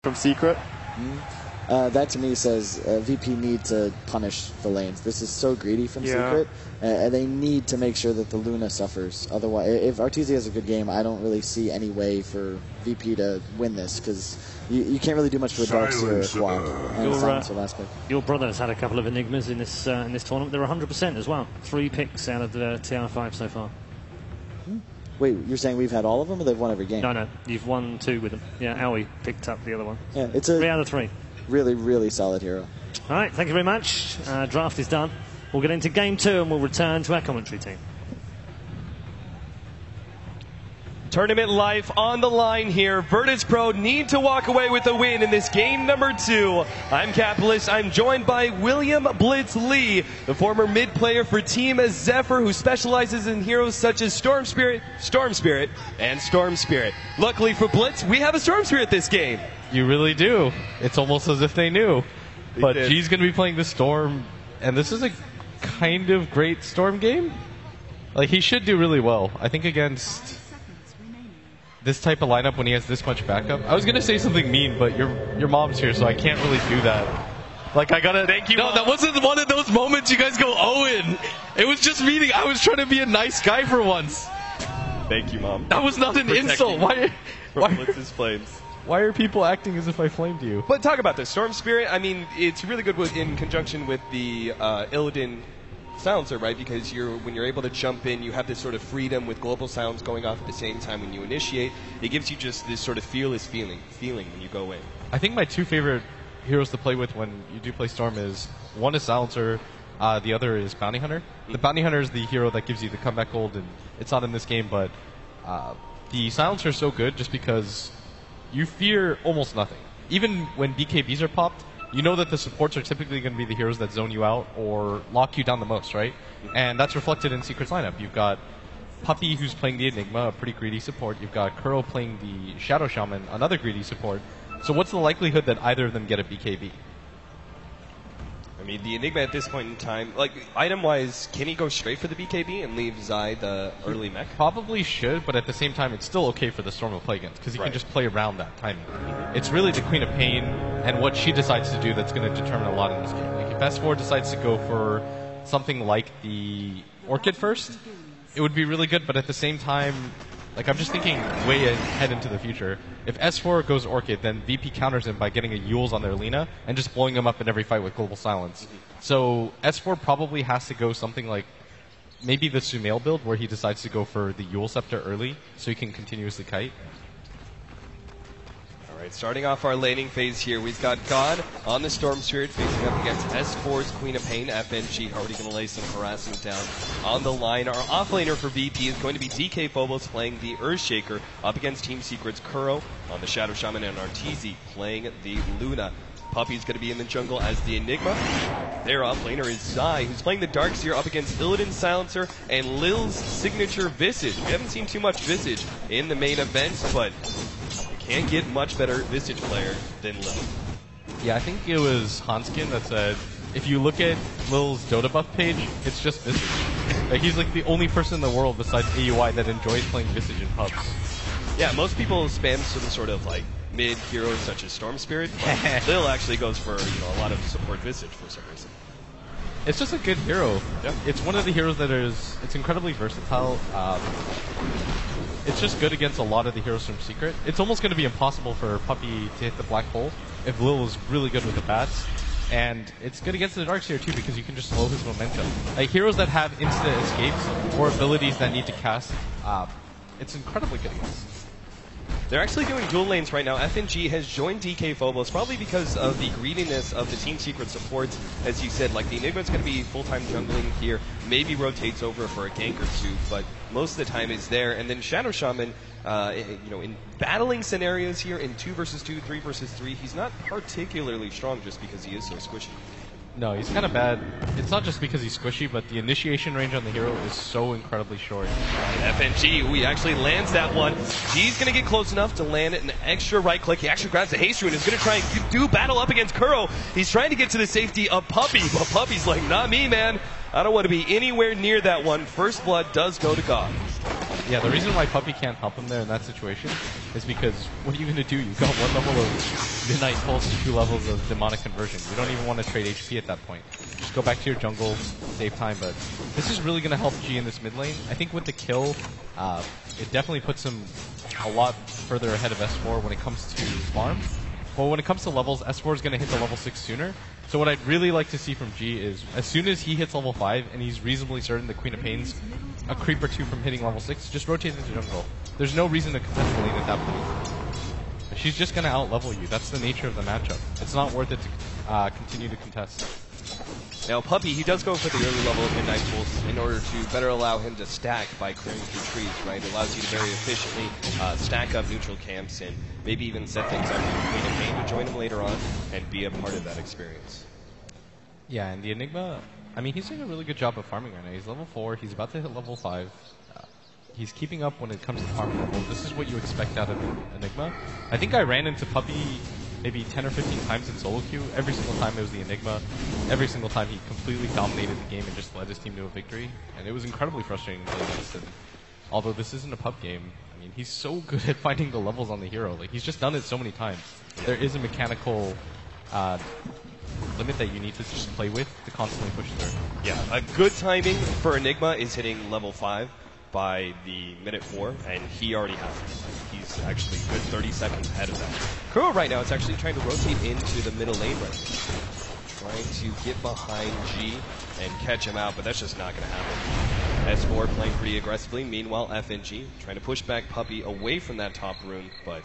from Secret. That to me says VP need to punish the lanes. This is so greedy from Secret, and they need to make sure that the Luna suffers. Otherwise, if Arteezy has a good game, I don't really see any way for VP to win this, because you can't really do much to a Darkseer or a Quad. Your brother has had a couple of enigmas in this tournament. They're 100% as well. 3 picks out of the TR5 so far. Wait, you're saying we've had all of them, or they've won every game? No, you've won 2 with them. Yeah, Aoi picked up the other one. Yeah, it's a 3 out of 3. Really, really solid hero. All right, thank you very much. Draft is done. We'll get into game 2 and we'll return to our commentary team. Tournament life on the line here. Virtus Pro need to walk away with a win in this game number 2. I'm Capitalist. I'm joined by William Blitz Lee, the former mid player for Team Zephyr, who specializes in heroes such as Storm Spirit, and Storm Spirit. Luckily for Blitz, we have a Storm Spirit this game. You really do. It's almost as if they knew. But G's going to be playing the Storm, and this is a kind of great Storm game. Like, he should do really well. I think against this type of lineup when he has this much backup. I was going to say something mean, but your mom's here, so I can't really do that. Like, I gotta... Thank you, No, Mom. that wasn't one of those moments you guys go, Owen. It was just meaning I was trying to be a nice guy for once. Thank you, Mom. That was not an insult. Why Blitz's flames. Why are people acting as if I flamed you? But talk about this. Storm Spirit, I mean, it's really good in conjunction with the Illidan silencer, right? Because when you're able to jump in, you have this sort of freedom with global sounds going off at the same time when you initiate. It gives you just this sort of fearless feeling when you go in. I think my 2 favorite heroes to play with when you do play Storm is, one is Silencer, the other is Bounty Hunter. The Bounty Hunter is the hero that gives you the comeback gold, and it's not in this game, but the Silencer is so good just because you fear almost nothing. Even when BKBs are popped, you know that the supports are typically going to be the heroes that zone you out or lock you down the most, right? And that's reflected in Secret's lineup. You've got Puppey, who's playing the Enigma, a pretty greedy support. You've got Kuro playing the Shadow Shaman, another greedy support. So what's the likelihood that either of them get a BKB? I mean, the Enigma at this point in time, like, item-wise, can he go straight for the BKB and leave Zai the early mech? Probably should, but at the same time, it's still okay for the Storm to play against, because he can just play around that timing. It's really the Queen of Pain and what she decides to do that's going to determine a lot in this game. Like, if S4 decides to go for something like the Orchid first, it would be really good, but at the same time, like, I'm just thinking way ahead into the future. If S4 goes Orchid, then VP counters him by getting a Yules on their Lina and just blowing him up in every fight with Global Silence. So S4 probably has to go something like maybe the Sumail build, where he decides to go for the Yule Scepter early so he can continuously kite. Alright, starting off our laning phase here, we've got God on the Storm Spirit facing up against S4's Queen of Pain. FNG already going to lay some harassment down on the line. Our offlaner for VP is going to be DK Phobos playing the Earthshaker up against Team Secret's Kuro on the Shadow Shaman, and Arteezy playing the Luna. Puppey's going to be in the jungle as the Enigma. Their offlaner is Zai, who's playing the Darkseer up against Illidan Silencer and Lil's signature Visage. We haven't seen too much Visage in the main event, but can't get much better Visage player than Lil. Yeah, I think it was Hanskin that said, if you look at Lil's Dota buff page, it's just Visage. Like, he's like the only person in the world besides AUI that enjoys playing Visage in pubs. Yeah, most people spam some sort of like mid heroes such as Storm Spirit, but Lil actually goes for a lot of support Visage for some reason. It's just a good hero. Yeah. It's one of the heroes that it's incredibly versatile. It's just good against a lot of the heroes from Secret. It's almost going to be impossible for Puppey to hit the black hole if Lil is really good with the bats. And it's good against the Darkseer too, because you can just slow his momentum. Like, heroes that have instant escapes or abilities that need to cast, it's incredibly good against. They're actually doing dual lanes right now. FNG has joined DK Phobos, probably because of the greediness of the Team Secret supports. As you said, like, the Enigma's going to be full-time jungling here, maybe rotates over for a gank or two, but most of the time is there. And then Shadow Shaman, in battling scenarios here in 2 versus 2, 3 versus 3, he's not particularly strong just because he is so squishy. No, he's kind of bad. It's not just because he's squishy, but the initiation range on the hero is so incredibly short. FNG, he actually lands that one. He's going to get close enough to land it an extra right click. He actually grabs the haste rune and is going to try and do battle up against Kuro. He's trying to get to the safety of Puppey, but Puppey's like, not me, man. I don't want to be anywhere near that one. First blood does go to God. Yeah, the reason why Puppey can't help him there in that situation is because what are you going to do? You've got 1 level of Midnight Pulse, 2 levels of Demonic Conversion. You don't even want to trade HP at that point. Just go back to your jungle, save time, but this is really going to help G in this mid lane. I think with the kill, it definitely puts him a lot further ahead of S4 when it comes to farm. But when it comes to levels, S4 is going to hit the level 6 sooner. So what I'd really like to see from G is, as soon as he hits level 5, and he's reasonably certain the Queen of Pain's a creep or 2 from hitting level 6, just rotate into jungle. There's no reason to contest the lane at that point. She's just going to out-level you. That's the nature of the matchup. It's not worth it to continue to contest. Now, Puppey, he does go for the early level of Midnight Pulse in order to better allow him to stack by clearing through trees, right? It allows you to very efficiently stack up neutral camps and maybe even set things up for Queen of Pain to join him later on and be a part of that experience. Yeah, and the Enigma, I mean, he's doing a really good job of farming right now. He's level 4, he's about to hit level 5. He's keeping up when it comes to farm level. This is what you expect out of Enigma. I think I ran into Puppey maybe 10 or 15 times in solo queue. Every single time it was the Enigma. Every single time he completely dominated the game and just led his team to a victory. And it was incredibly frustrating to this. And although this isn't a pub game, I mean, he's so good at finding the levels on the hero. Like, he's just done it so many times. There is a mechanical limit that you need to just play with to constantly push through. Yeah, a good timing for Enigma is hitting level 5 by the minute 4, and he already has it. He's actually a good 30 seconds ahead of that. Kuro right now is actually trying to rotate into the middle lane right now. Trying to get behind G and catch him out, but that's just not going to happen. S4 playing pretty aggressively. Meanwhile, FNG trying to push back Puppey away from that top rune, but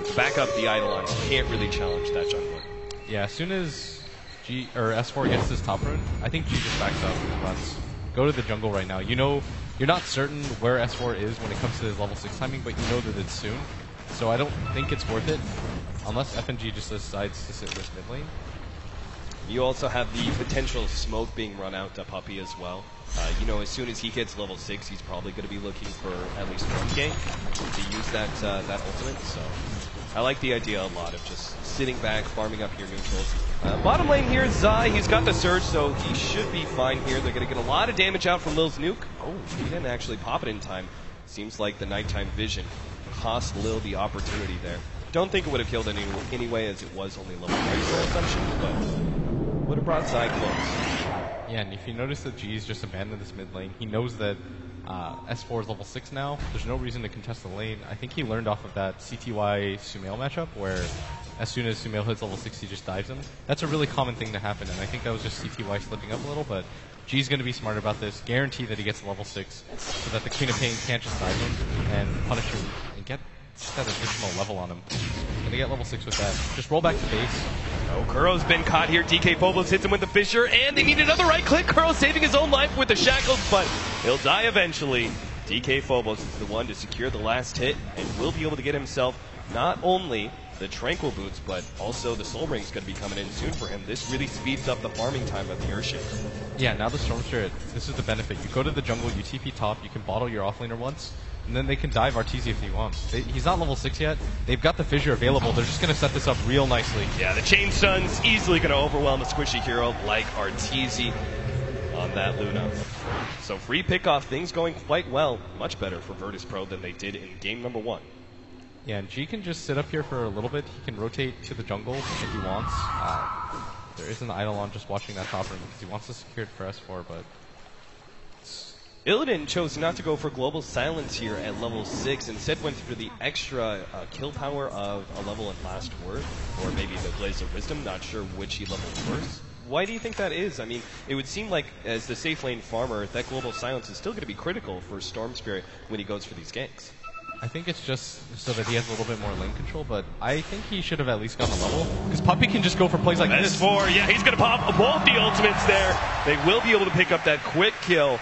to back up the Eidolon, can't really challenge that jungler. Yeah, as soon as G or S4 gets this top rune, I think G just backs up and runs. Go to the jungle right now. You know, you're not certain where S4 is when it comes to his level 6 timing, but you know that it's soon. So I don't think it's worth it, unless FNG just decides to sit this mid lane. You also have the potential smoke being run out to Puppey as well. You know, as soon as he gets level 6, he's probably going to be looking for at least one gank to use that ultimate. So I like the idea a lot of just sitting back, farming up your neutrals. Bottom lane here, Zai, he's got the surge, so he should be fine here. They're going to get a lot of damage out from Lil's nuke. Oh, he didn't actually pop it in time. Seems like the nighttime vision cost Lil the opportunity there. Don't think it would have killed anyway, as it was only level 3 assumption, but would have brought Zai close. Yeah, and if you notice that G's just abandoned this mid lane, he knows that S4 is level 6 now. There's no reason to contest the lane. I think he learned off of that CTY Sumail matchup, where as soon as Sumail hits level 6, he just dives him. That's a really common thing to happen, and I think that was just CTY slipping up a little, but G's going to be smart about this. Guarantee that he gets level 6, so that the Queen of Pain can't just dive him and punish him and get just that additional level on him. Gonna get level 6 with that. Just roll back to base. Oh, Kuro's been caught here. DK Phobos hits him with the Fissure, and they need another right click. Kuro saving his own life with the shackles, but he'll die eventually. DK Phobos is the one to secure the last hit, and will be able to get himself not only the Tranquil Boots, but also the Soul Ring's going to be coming in soon for him. This really speeds up the farming time of the Earthshaker. Yeah, now the Storm Spirit, this is the benefit. You go to the jungle, you TP top, you can bottle your offlaner once, and then they can dive Arteezy if they want. He's not level 6 yet. They've got the Fissure available. They're just going to set this up real nicely. Yeah, the Chain Stun's easily going to overwhelm a squishy hero like Arteezy on that Luna. So free pickoff, things going quite well. Much better for Virtus Pro than they did in game number 1. Yeah, and G can just sit up here for a little bit. He can rotate to the jungle if he wants. There is an Eidolon just watching that top room because he wants to secure it for S4, but Illidan chose not to go for Global Silence here at level 6, instead went for the extra kill power of a level in Last Word, or maybe the Blaze of Wisdom, not sure which he leveled first. Why do you think that is? I mean, it would seem like as the safe lane farmer, that Global Silence is still going to be critical for Storm Spirit when he goes for these ganks. I think it's just so that he has a little bit more lane control, but I think he should have at least gotten a level, because Puppey can just go for plays like this. S4, yeah, he's going to pop both the ultimates there. They will be able to pick up that quick kill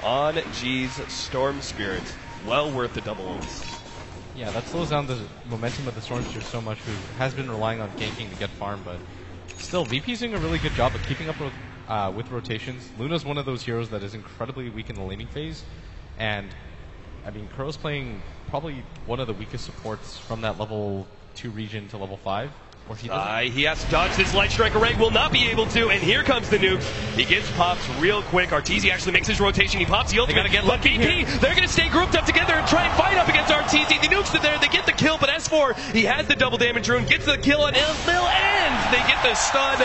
on G's Storm Spirit. Well worth the double ults. Yeah, that slows down the momentum of the Storm Spirit so much, who has been relying on ganking to get farm, but still, VP's doing a really good job of keeping up with rotations. Luna's one of those heroes that is incredibly weak in the laning phase, and I mean, Kuro's playing probably one of the weakest supports from that level 2 region to level 5. Or he doesn't. He has to dodge this Light Strike Array, will not be able to, and here comes the nuke. He gets popped real quick. Arteezy actually makes his rotation. He pops the ultimate. Get but lucky VP, they're going to stay grouped up together and try and fight up against Arteezy. The nuke's there. They get the kill, but S4, he has the double damage rune, gets the kill, and it still ends. They get the stun.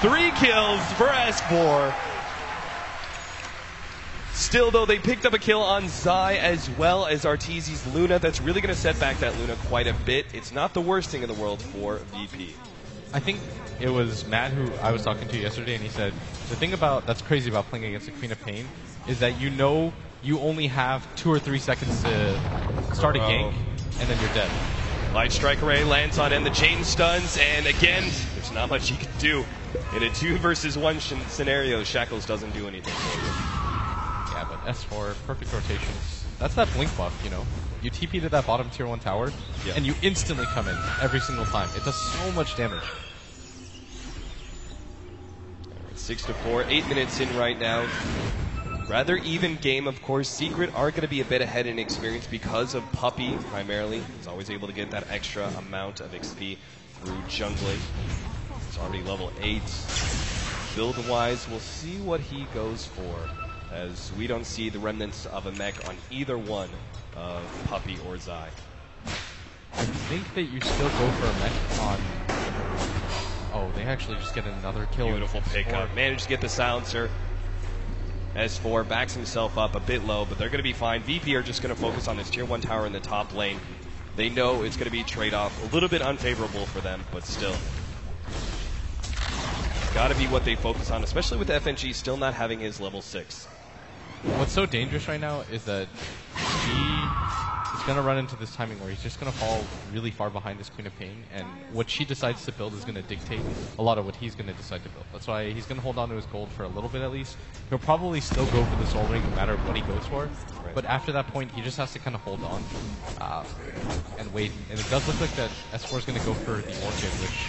3 kills for S4. Still, though, they picked up a kill on Zai as well as Arteezy's Luna. That's really going to set back that Luna quite a bit. It's not the worst thing in the world for VP. I think it was Matt who I was talking to yesterday, and he said, the thing that's crazy about playing against the Queen of Pain is that you know you only have 2 or 3 seconds to start a gank, and then you're dead. Light Strike Array lands on him, the chain stuns, and again, there's not much he can do. In a 2 versus 1 scenario, Shackles doesn't do anything for you. Yeah, but S4, perfect rotations. That's that blink buff, you know. You TP to that bottom tier 1 tower, and you instantly come in every single time. It does so much damage. 6-4, 8 minutes in right now. Rather even game, of course. Secret are going to be a bit ahead in experience because of Puppey, primarily. He's always able to get that extra amount of XP through jungling. He's already level 8. Build-wise, we'll see what he goes for, as we don't see the remnants of a mech on either one of Puppey or Zai. I think that you still go for a mech on... Oh, they actually just get another kill. Beautiful pickup. Managed to get the silencer. S4 backs himself up a bit low, but they're going to be fine. VP are just going to focus on this tier 1 tower in the top lane. They know it's going to be trade-off. A little bit unfavorable for them, but still. Got to be what they focus on, especially with FNG still not having his level 6. What's so dangerous right now is that he is going to run into this timing where he's just going to fall really far behind this Queen of Pain, and what she decides to build is going to dictate a lot of what he's going to decide to build. That's why he's going to hold on to his gold for a little bit at least. He'll probably still go for the Soul Ring no matter what he goes for, but after that point he just has to kind of hold on and wait. And it does look like that S4 is going to go for the Orchid, which